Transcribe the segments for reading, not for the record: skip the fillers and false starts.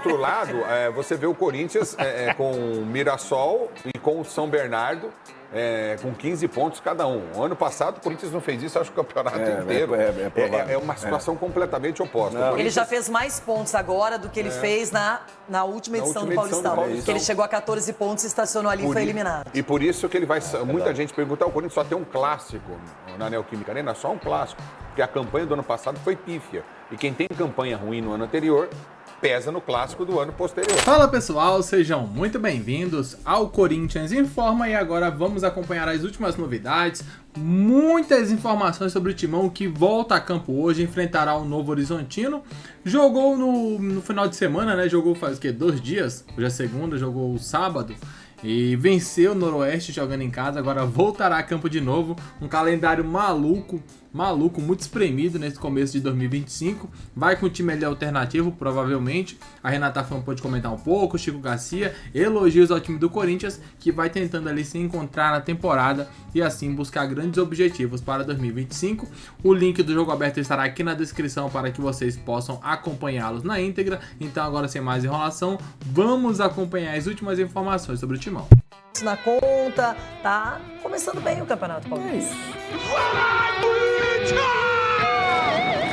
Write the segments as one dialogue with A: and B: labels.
A: outro lado, você vê o Corinthians com o Mirassol e com o São Bernardo, com 15 pontos cada um. O ano passado o Corinthians não fez isso, acho que o campeonato inteiro. É uma situação completamente oposta.
B: Corinthians... Ele já fez mais pontos agora do que ele fez na última edição do Paulistão. Que ele chegou a 14 pontos, estacionou ali e foi eliminado.
A: E por isso que ele vai... Muita gente pergunta, o Corinthians só tem um clássico na Neoquímica Arena, só um clássico. Porque a campanha do ano passado foi pífia. E quem tem campanha ruim no ano anterior... pesa no clássico do ano posterior.
C: Fala pessoal, sejam muito bem-vindos ao Corinthians Informa e agora vamos acompanhar as últimas novidades, muitas informações sobre o Timão que volta a campo hoje, enfrentará o Novo Horizontino, jogou no final de semana, né, jogou faz 2 dias, hoje é segunda, jogou sábado, e venceu o Noroeste jogando em casa, agora voltará a campo de novo, um calendário maluco, muito espremido nesse começo de 2025, vai com o time ali alternativo, provavelmente, a Renata Fã pode comentar um pouco, o Chico Garcia, elogios ao time do Corinthians, que vai tentando ali se encontrar na temporada e assim buscar grandes objetivos para 2025, o link do Jogo Aberto estará aqui na descrição para que vocês possam acompanhá-los na íntegra, então agora sem mais enrolação, vamos acompanhar as últimas informações sobre o Timão.
B: Na conta, tá começando bem o Campeonato Paulista.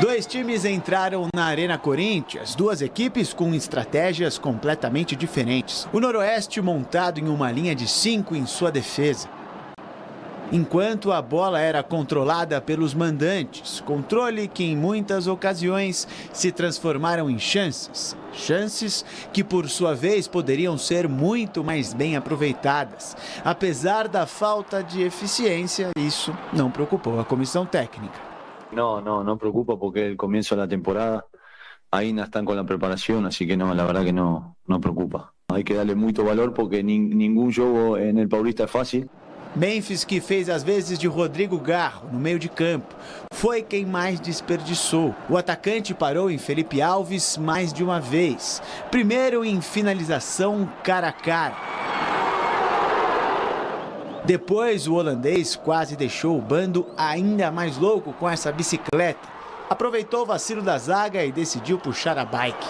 D: 2 times entraram na Arena Corinthians, 2 equipes com estratégias completamente diferentes. O Noroeste montado em uma linha de 5 em sua defesa. Enquanto a bola era controlada pelos mandantes, controle que em muitas ocasiões se transformaram em chances. Chances que por sua vez poderiam ser muito mais bem aproveitadas. Apesar da falta de eficiência, isso não preocupou a comissão técnica.
E: No preocupa porque el comienzo de la temporada ainda están con la preparación, así que no, la verdad que no preocupa. Hay que darle mucho valor porque ningún juego en el Paulista es fácil.
D: Memphis, que fez as vezes de Rodrigo Garro no meio de campo, foi quem mais desperdiçou. O atacante parou em Felipe Alves mais de uma vez. Primeiro em finalização cara a cara. Depois o holandês quase deixou o bando ainda mais louco com essa bicicleta. Aproveitou o vacilo da zaga e decidiu puxar a bike.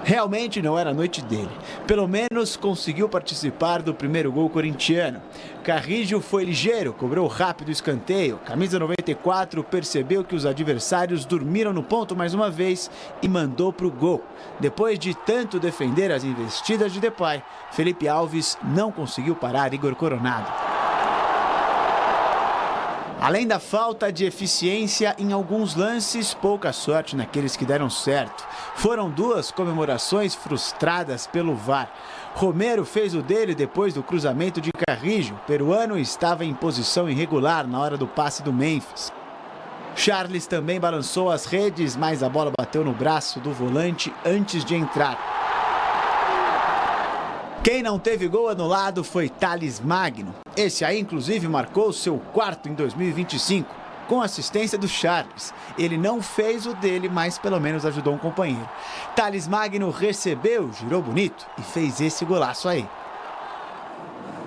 D: Realmente não era a noite dele. Pelo menos conseguiu participar do primeiro gol corintiano. Carrijo foi ligeiro, cobrou rápido o escanteio. Camisa 94 percebeu que os adversários dormiram no ponto mais uma vez e mandou para o gol. Depois de tanto defender as investidas de Depay, Felipe Alves não conseguiu parar Igor Coronado. Além da falta de eficiência em alguns lances, pouca sorte naqueles que deram certo. Foram 2 comemorações frustradas pelo VAR. Romero fez o dele depois do cruzamento de Carrijo. O peruano estava em posição irregular na hora do passe do Memphis. Charles também balançou as redes, mas a bola bateu no braço do volante antes de entrar. Quem não teve gol anulado foi Thales Magno. Esse aí, inclusive, marcou seu 4º em 2025, com assistência do Charles. Ele não fez o dele, mas pelo menos ajudou um companheiro. Thales Magno recebeu, girou bonito e fez esse golaço aí.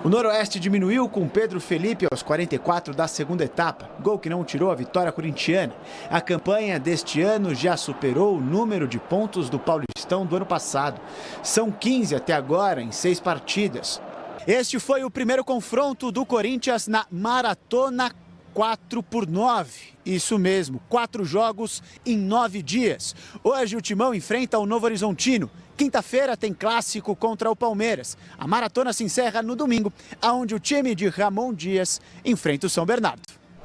D: O Noroeste diminuiu com Pedro Felipe aos 44 da segunda etapa, gol que não tirou a vitória corintiana. A campanha deste ano já superou o número de pontos do Paulistão do ano passado. São 15 até agora em 6 partidas. Este foi o primeiro confronto do Corinthians na Maratona 4x9. Isso mesmo, 4 jogos em 9 dias. Hoje o Timão enfrenta o Novo Horizontino. Quinta-feira tem clássico contra o Palmeiras. A maratona se encerra no domingo, onde o time de Ramon Dias enfrenta o São Bernardo.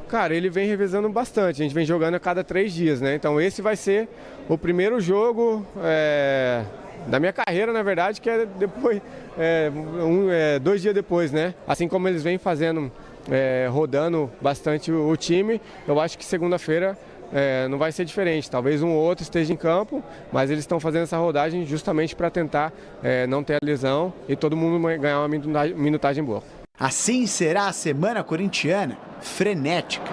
F: Cara, ele vem revezando bastante, a gente vem jogando a cada 3 dias, né? Então esse vai ser o primeiro jogo da minha carreira, na verdade, que é depois, 2 dias depois, né? Assim como eles vêm fazendo, rodando bastante o time, eu acho que segunda-feira não vai ser diferente. Talvez um ou outro esteja em campo, mas eles estão fazendo essa rodagem justamente para tentar não ter a lesão e todo mundo ganhar uma minutagem boa.
D: Assim será a semana corintiana, frenética.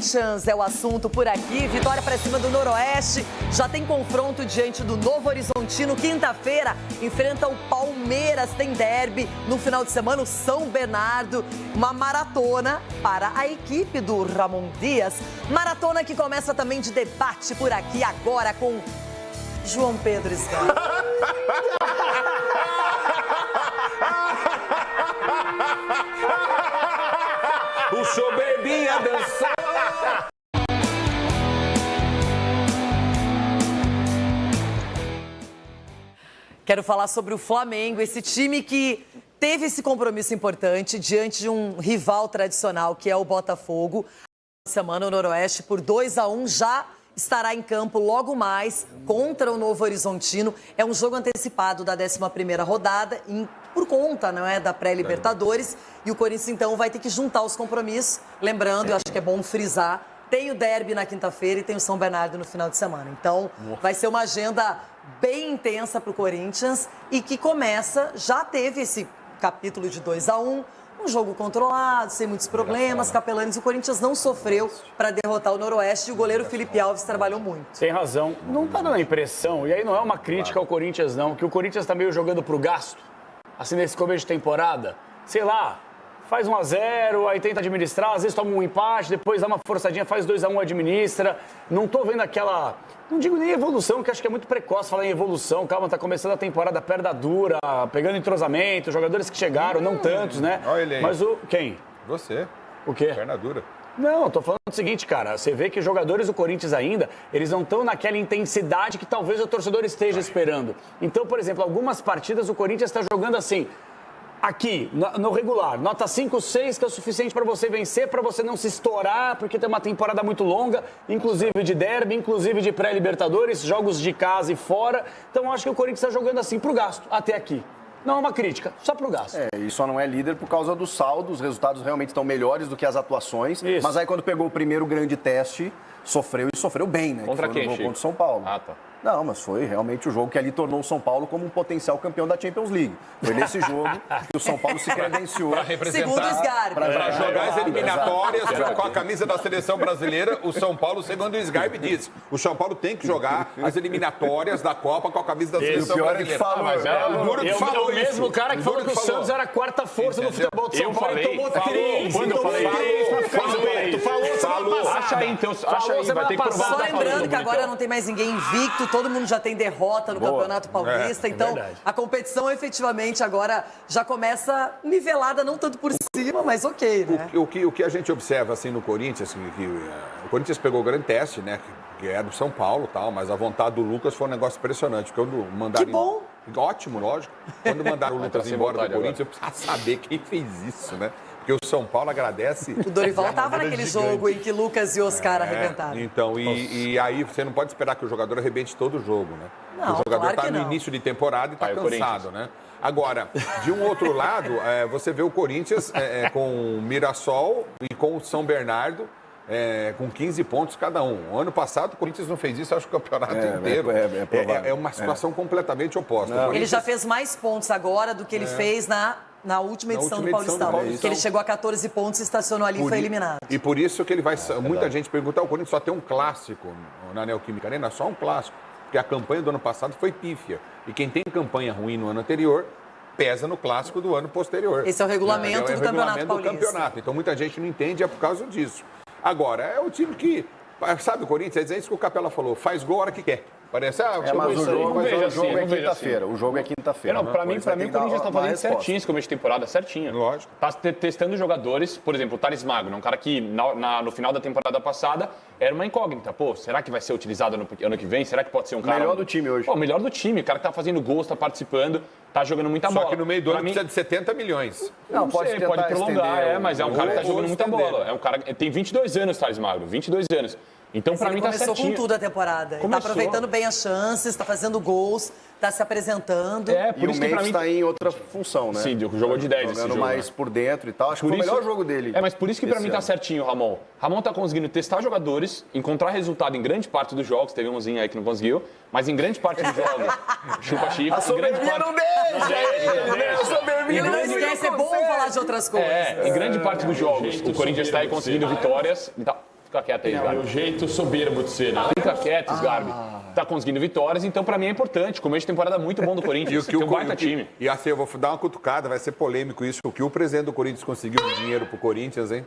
B: Corinthians é o assunto por aqui. Vitória para cima do Noroeste. Já tem confronto diante do Novo Horizontino. Quinta-feira enfrenta o Palmeiras. Tem derby. No final de semana, o São Bernardo. Uma maratona para a equipe do Ramon Dias. Maratona que começa também de debate por aqui agora com João Pedro Scarpa.
A: O Soberbinha dançou.
B: Quero falar sobre o Flamengo, esse time que teve esse compromisso importante diante de um rival tradicional, que é o Botafogo. Semana o Noroeste por 2-1 já estará em campo logo mais contra o Novo Horizontino. É um jogo antecipado da 11ª rodada, por conta, não é, da pré-Libertadores. E o Corinthians, então, vai ter que juntar os compromissos. Lembrando, eu acho que é bom frisar, tem o derby na quinta-feira e tem o São Bernardo no final de semana. Então, vai ser uma agenda bem intensa para o Corinthians e que começa, já teve esse capítulo de 2-1, um jogo controlado, sem muitos problemas, capelanes. O Corinthians não sofreu para derrotar o Noroeste e o goleiro Felipe Alves trabalhou muito.
G: Tem razão. Não tá dando a impressão, e aí não é uma crítica ao Corinthians não, que o Corinthians tá meio jogando pro gasto, assim, nesse começo de temporada. Sei lá, faz 1-0, aí tenta administrar, às vezes toma um empate, depois dá uma forçadinha, faz 2-1, administra. Não tô vendo aquela... Não digo nem evolução, que acho que é muito precoce falar em evolução. Calma, tá começando a temporada perda dura, pegando entrosamento, jogadores que chegaram, não tantos, né?
A: Olha ele aí.
G: Mas o... Quem?
A: Você.
G: O quê?
A: Perna dura.
G: Não, tô falando o seguinte, cara. Você vê que os jogadores do Corinthians ainda, eles não estão naquela intensidade que talvez o torcedor esteja esperando. Então, por exemplo, algumas partidas o Corinthians está jogando assim... Aqui, no regular, nota 5, 6, que é o suficiente para você vencer, para você não se estourar, porque tem uma temporada muito longa, inclusive de derby, inclusive de pré-libertadores, jogos de casa e fora. Então, eu acho que o Corinthians está jogando assim pro gasto, até aqui. Não é uma crítica, só pro gasto.
H: E só não é líder por causa do saldo, os resultados realmente estão melhores do que as atuações. Isso. Mas aí, quando pegou o primeiro grande teste, sofreu e sofreu bem, né?
I: Contra quem,
H: Contra o São Paulo.
I: Ah, tá.
H: Não, mas foi realmente o jogo que ali tornou o São Paulo como um potencial campeão da Champions League. Foi nesse jogo que o São Paulo se credenciou.
B: Segundo o Sgarbi.
A: Para jogar as eliminatórias com a camisa da seleção brasileira, o São Paulo, segundo o Sgarbi, disse: o São Paulo tem que jogar as eliminatórias da Copa com a camisa da seleção brasileira.
G: O Duro que falou isso. O mesmo cara que falou que o Santos era a quarta força no futebol do São Paulo.
I: Quando eu falei, acha aí, então, acha aí, vai ter que provar.
B: Só lembrando que agora não tem mais ninguém invicto, todo mundo já tem derrota no Campeonato Paulista, então a competição efetivamente agora já começa nivelada, não tanto por cima, mas ok, né?
A: O que a gente observa assim no Corinthians, assim, que o Corinthians pegou o grande teste, né? Que é do São Paulo e tal, mas a vontade do Lucas foi um negócio impressionante. Quando mandaram
B: que bom!
A: Ótimo, lógico. Quando mandaram o Lucas embora do Corinthians, eu precisava saber quem fez isso, né? Porque o São Paulo agradece.
B: O Dorival estava naquele jogo em que Lucas e Oscar arrebentaram.
A: Então, e aí você não pode esperar que o jogador arrebente todo o jogo, né?
B: Não,
A: o jogador
B: claro
A: está no início de temporada e está cansado, né? Agora, de um outro lado, você vê o Corinthians com o Mirassol e com o São Bernardo. Com 15 pontos cada um. O ano passado o Corinthians não fez isso, acho que o campeonato inteiro. É uma situação completamente oposta.
B: Ele já fez mais pontos agora do que ele fez na última edição do Paulistão. Que ele chegou a 14 pontos, estacionou ali e foi eliminado.
A: E por isso que ele vai... muita gente pergunta, o Corinthians só tem um clássico na Neoquímica Arena, só um clássico. Porque a campanha do ano passado foi pífia. E quem tem campanha ruim no ano anterior... pesa no clássico do ano posterior.
B: Esse é o regulamento do Campeonato Paulista.
A: Então muita gente não entende, é por causa disso. Agora, é o time que, sabe, o Corinthians, é isso que o Capela falou, faz gol a hora que quer. Parece,
H: mas o jogo é quinta-feira. O jogo é quinta-feira.
I: Pra mim o Corinthians está fazendo certinho esse começo de temporada, certinho.
A: Lógico.
I: Tá testando jogadores, por exemplo, o Thales Magno, um cara que no final da temporada passada era uma incógnita. Pô, será que vai ser utilizado no ano que vem? Será que pode ser um cara...
H: Melhor do time hoje.
I: Pô, melhor do time, o cara que tá fazendo gols, tá participando, tá jogando muita bola.
A: Só que no meio do ano precisa de 70 milhões.
I: Não pode prolongar, mas é um cara que tá jogando muita bola. É um cara tem 22 anos, Thales Magno, 22 anos. Então, pra mim, tá certinho.
B: Começou com tudo a temporada. Ele tá aproveitando bem as chances, tá fazendo gols, tá se apresentando.
H: Por isso que pra mim está em outra função, né?
I: Sim, jogou de 10 esse jogo.
H: Jogando mais por dentro e tal. Acho que foi o melhor jogo dele.
I: Mas por isso que pra mim tá certinho, Ramon. Ramon tá conseguindo testar jogadores, encontrar resultado em grande parte dos jogos. Teve umzinho aí que não conseguiu, mas em grande parte dos jogos. Chupa-chico.
H: A soberbia não deixa! A soberbia
B: não esquece, é bom falar de outras coisas.
I: Em grande parte dos jogos, o Corinthians tá aí conseguindo vitórias. Fica quieto aí, Sgarbi. O jeito soberbo de ser, né? Fica quieto, Sgarbi. Tá conseguindo vitórias, então pra mim é importante. Começo de temporada muito bom do Corinthians. Tem um baita time.
A: E assim, eu vou dar uma cutucada, vai ser polêmico isso. O que o presidente do Corinthians conseguiu de dinheiro pro Corinthians, hein?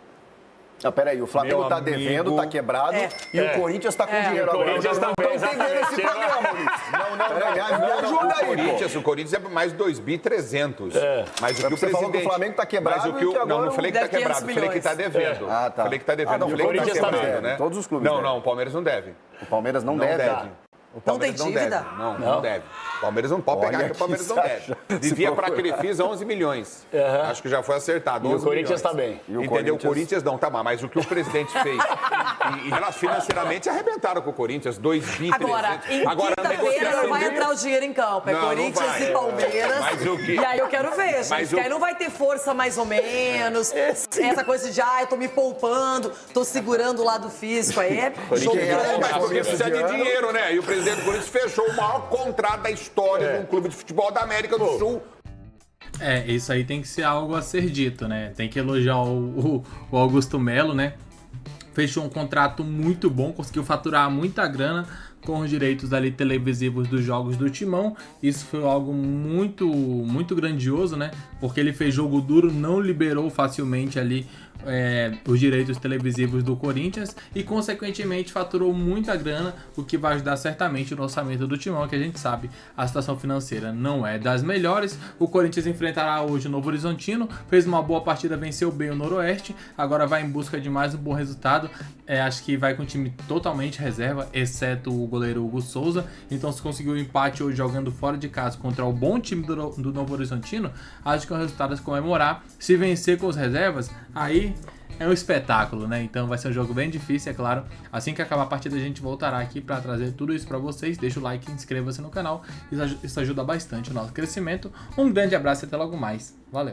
H: Ah, peraí, o Flamengo tá devendo, tá quebrado e o Corinthians tá com dinheiro agora.
G: O Corinthians tá bem,
H: esse programa, Maurício.
A: O Corinthians é mais 2.300. Mas o que o
H: Você falou que o Flamengo tá quebrado
A: não falei que tá quebrado, falei que tá devendo.
H: Ah, tá.
A: Falei que tá devendo,
H: não,
A: falei que tá quebrado, né?
H: Todos os clubes
A: Não, o Palmeiras não deve.
H: O Palmeiras não deve.
A: O Palmeiras
B: não tem dívida?
A: Não deve. O Palmeiras não pode pegar que o Palmeiras não deve. Devia para a Crefisa 11 milhões. Acho que já foi acertado.
G: E o Corinthians está bem.
A: Entendeu? O Corinthians não, tá mal. Mas o que o presidente fez. E elas financeiramente arrebentaram com o Corinthians. 2 bi,
B: Agora, em quinta-feira não vai entrar o dinheiro em campo. É Corinthians e Palmeiras. E aí eu quero ver, gente. Que aí não vai ter força mais ou menos. Essa coisa de, eu tô me poupando, tô segurando o lado físico. Aí é jogo grande.
A: Mas porque precisa de dinheiro, né? E o presidente do Corinthians fechou o maior contrato da história de um clube de futebol da América do Sul.
C: Isso aí tem que ser algo a ser dito, né? Tem que elogiar o Augusto Melo, né? Fechou um contrato muito bom, conseguiu faturar muita grana com os direitos ali televisivos dos jogos do Timão. Isso foi algo muito, muito grandioso, né? Porque ele fez jogo duro, não liberou facilmente ali os direitos televisivos do Corinthians e, consequentemente, faturou muita grana, o que vai ajudar certamente no orçamento do Timão, que a gente sabe a situação financeira não é das melhores. O Corinthians enfrentará hoje o Novo Horizontino, fez uma boa partida, venceu bem o Noroeste, agora vai em busca de mais um bom resultado. Acho que vai com o time totalmente reserva, exceto o goleiro Hugo Souza. Então, se conseguiu um empate hoje jogando fora de casa contra o bom time do Novo Horizontino, acho que é um resultado a se comemorar. Se vencer com os reservas, aí é um espetáculo, né? Então vai ser um jogo bem difícil, é claro. Assim que acabar a partida, a gente voltará aqui para trazer tudo isso para vocês. Deixa o like, inscreva-se no canal, isso ajuda bastante o nosso crescimento. Um grande abraço e até logo mais. Valeu!